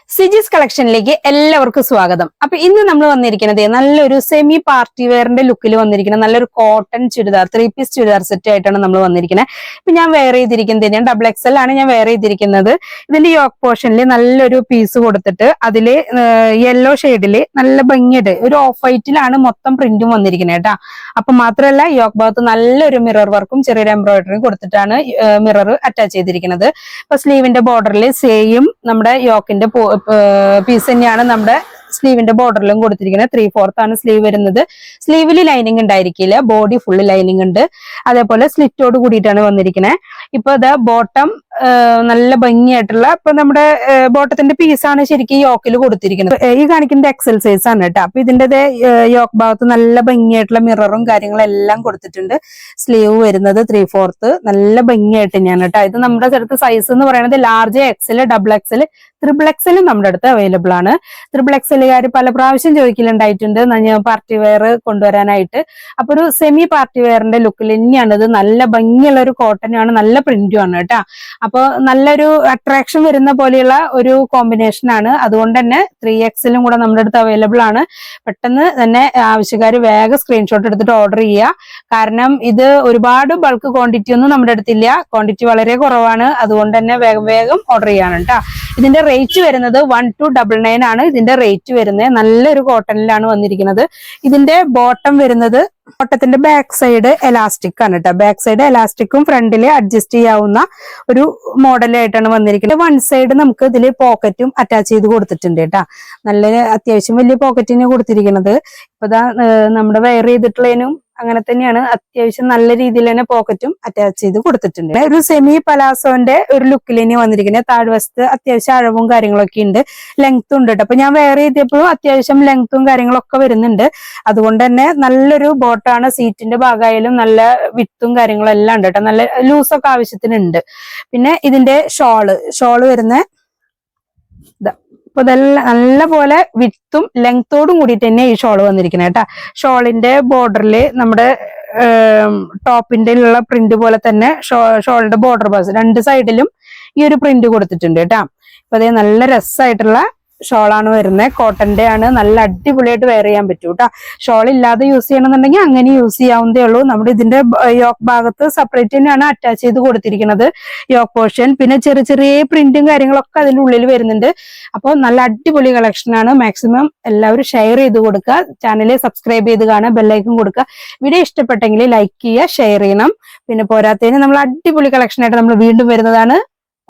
സിജിസ് കളക്ഷനിലേക്ക് എല്ലാവർക്കും സ്വാഗതം. അപ്പൊ ഇന്ന് നമ്മൾ വന്നിരിക്കുന്നത് നല്ലൊരു സെമി പാർട്ടി വെയറിന്റെ ലുക്കിൽ വന്നിരിക്കുന്ന നല്ലൊരു cotton churidar 3 piece churidar set ആയിട്ടാണ് നമ്മൾ വന്നിരിക്കുന്നത്. ഇപ്പൊ ഞാൻ വെയർ ചെയ്തിരിക്കുന്നത് XXL ആണ് ഞാൻ വെയർ ചെയ്തിരിക്കുന്നത്. ഇതിന്റെ യോക്ക് പോർഷനിൽ നല്ലൊരു പീസ് കൊടുത്തിട്ട് അതില് യെല്ലോ ഷെയ്ഡില് നല്ല ഭംഗിയായിട്ട് ഒരു ഓഫ് വൈറ്റിലാണ് മൊത്തം പ്രിന്റും വന്നിരിക്കുന്നത് കേട്ടാ. അപ്പൊ മാത്രമല്ല യോക്ക് ഭാഗത്ത് നല്ലൊരു മിറർ വർക്കും ചെറിയൊരു എംബ്രോയിഡറിയും കൊടുത്തിട്ടാണ് മിറർ അറ്റാച്ച് ചെയ്തിരിക്കുന്നത്. ഇപ്പൊ സ്ലീവിന്റെ ബോർഡറിൽ സെയിം നമ്മുടെ യോക്കിന്റെ പീസ് തന്നെയാണ് നമ്മുടെ സ്ലീവിന്റെ ബോർഡറിലും കൊടുത്തിരിക്കുന്നത്. 3/4 ആണ് സ്ലീവ് വരുന്നത്. സ്ലീവിൽ ലൈനിങ് ഉണ്ടായിരിക്കില്ല, ബോഡി ഫുള്ള് ലൈനിങ് ഉണ്ട്. അതേപോലെ സ്ലിറ്റോട് കൂടിയിട്ടാണ് വന്നിരിക്കുന്നത്. ഇപ്പൊ ഇതാ ബോട്ടം നല്ല ഭംഗിയായിട്ടുള്ള ഇപ്പൊ നമ്മുടെ ബോട്ടത്തിന്റെ പീസാണ് ശരിക്കും യോക്കിൽ കൊടുത്തിരിക്കുന്നത്. ഈ കാണിക്കുന്നത് എക്സൽ സൈസ് ആണ് കേട്ടോ. അപ്പൊ ഇതിന്റെ യോക്ക് ഭാഗത്ത് നല്ല ഭംഗിയായിട്ടുള്ള മിററും കാര്യങ്ങളും എല്ലാം കൊടുത്തിട്ടുണ്ട്. സ്ലീവ് വരുന്നത് 3/4 നല്ല ഭംഗിയായിട്ട് തന്നെയാണ് കേട്ടോ. ഇത് നമ്മുടെ അടുത്ത് സൈസ് എന്ന് പറയുന്നത് ലാർജ്, XL, XXL, XXL നമ്മുടെ അടുത്ത് അവൈലബിൾ ആണ്. XXL പല പ്രാവശ്യം ചോദിക്കലുണ്ടായിട്ടുണ്ട് പാർട്ടി വെയർ കൊണ്ടുവരാനായിട്ട്. അപ്പൊ ഒരു സെമി പാർട്ടി വെയറിന്റെ ലുക്കിൽ തന്നെയാണ് ഇത്. നല്ല ഭംഗിയുള്ള ഒരു കോട്ടൺ ആണ്, നല്ല പ്രിന്റും ആണ് കേട്ടോ. അപ്പൊ നല്ലൊരു അട്രാക്ഷൻ വരുന്ന പോലെയുള്ള ഒരു കോമ്പിനേഷൻ ആണ്. അതുകൊണ്ട് തന്നെ 3XL കൂടെ നമ്മുടെ അടുത്ത് അവൈലബിൾ ആണ്. പെട്ടെന്ന് തന്നെ ആവശ്യക്കാർ വേഗം സ്ക്രീൻഷോട്ട് എടുത്തിട്ട് ഓർഡർ ചെയ്യുക. കാരണം ഇത് ഒരുപാട് ബൾക്ക് ക്വാണ്ടിറ്റി ഒന്നും നമ്മുടെ അടുത്തില്ല, ക്വാണ്ടിറ്റി വളരെ കുറവാണ്. അതുകൊണ്ട് തന്നെ വേഗം വേഗം ഓർഡർ ചെയ്യാണ് കേട്ടോ. ഇതിന്റെ റേറ്റ് വരുന്നത് 1299 ആണ് ഇതിന്റെ റേറ്റ് വരുന്നത്. നല്ലൊരു കോട്ടണിലാണ് വന്നിരിക്കുന്നത്. ഇതിന്റെ ബോട്ടം വരുന്നത് ബോട്ടത്തിന്റെ ബാക്ക് സൈഡ് എലാസ്റ്റിക് ആണ് കേട്ടോ. ബാക്ക് സൈഡ് എലാസ്റ്റിക്കും ഫ്രണ്ടില് അഡ്ജസ്റ്റ് ചെയ്യാവുന്ന ഒരു മോഡലായിട്ടാണ് വന്നിരിക്കുന്നത്. വൺ സൈഡ് നമുക്ക് ഇതിൽ പോക്കറ്റും അറ്റാച്ച് ചെയ്ത് കൊടുത്തിട്ടുണ്ട് കേട്ടോ. നല്ല അത്യാവശ്യം വലിയ പോക്കറ്റിന് കൊടുത്തിരിക്കുന്നത്. ഇപ്പൊ ഇതാ നമ്മുടെ വെയർ ചെയ്തിട്ടുള്ളതിനും അങ്ങനെ തന്നെയാണ്. അത്യാവശ്യം നല്ല രീതിയിൽ തന്നെ പോക്കറ്റും അറ്റാച്ച് ചെയ്ത് കൊടുത്തിട്ടുണ്ട്. ഒരു സെമി പലാസോന്റെ ഒരു ലുക്കിൽ തന്നെ വന്നിരിക്കുന്നത്. താഴ്വശത്ത് അത്യാവശ്യം അഴവും കാര്യങ്ങളൊക്കെ ഉണ്ട്, ലെങ്ത്തും ഉണ്ട് കേട്ടോ. അപ്പൊ ഞാൻ വെയർ ചെയ്തപ്പോഴും അത്യാവശ്യം ലെങ്ത്തും കാര്യങ്ങളൊക്കെ വരുന്നുണ്ട്. അതുകൊണ്ട് തന്നെ നല്ലൊരു ബോട്ടാണ്. സീറ്റിന്റെ ഭാഗമായാലും നല്ല വിത്തും കാര്യങ്ങളും എല്ലാം ഉണ്ട് കേട്ടോ. നല്ല ലൂസൊക്കെ ആവശ്യത്തിനുണ്ട്. പിന്നെ ഇതിന്റെ ഷോള് വരുന്ന ഇപ്പൊ ഇതെല്ലാം നല്ല പോലെ വിത്തും ലെങ്ത്തോടും കൂടിയിട്ട് തന്നെ ഈ ഷോള് വന്നിരിക്കുന്നത് കേട്ടാ. ഷോളിന്റെ ബോർഡറില് നമ്മുടെ ടോപ്പിന്റെ ഉള്ള പ്രിന്റ് പോലെ തന്നെ ഷോളിന്റെ ബോർഡർ ഭാഗം രണ്ട് സൈഡിലും ഈ ഒരു പ്രിന്റ് കൊടുത്തിട്ടുണ്ട് കേട്ടാ. ഇപ്പൊ അതേ നല്ല രസമായിട്ടുള്ള ഷോളാണ് വരുന്നത്. കോട്ടന്റെ ആണ്. നല്ല അടിപൊളിയായിട്ട് വെയർ ചെയ്യാൻ പറ്റും കേട്ടോ. ഷോൾ ഇല്ലാതെ യൂസ് ചെയ്യണമെന്നുണ്ടെങ്കിൽ അങ്ങനെ യൂസ് ചെയ്യാവുന്നതേ ഉള്ളൂ. നമ്മുടെ ഇതിന്റെ യോക്ക് ഭാഗത്ത് സെപ്പറേറ്റ് തന്നെയാണ് അറ്റാച്ച് ചെയ്ത് കൊടുത്തിരിക്കുന്നത് യോക്ക് പോർഷൻ. പിന്നെ ചെറിയ ചെറിയ പ്രിന്റും കാര്യങ്ങളൊക്കെ അതിന്റെ ഉള്ളിൽ വരുന്നുണ്ട്. അപ്പോൾ നല്ല അടിപൊളി കളക്ഷൻ ആണ്. മാക്സിമം എല്ലാവരും ഷെയർ ചെയ്ത് കൊടുക്കുക. ചാനൽ സബ്സ്ക്രൈബ് ചെയ്ത് കാണുക, ബെല്ലൈക്കൺ കൊടുക്കുക. വീഡിയോ ഇഷ്ടപ്പെട്ടെങ്കിൽ ലൈക്ക് ചെയ്യുക, ഷെയർ ചെയ്യണം. പിന്നെ പോരാത്തതിന് നമ്മൾ അടിപൊളി കളക്ഷൻ ആയിട്ട് നമ്മൾ വീണ്ടും വരുന്നതാണ്.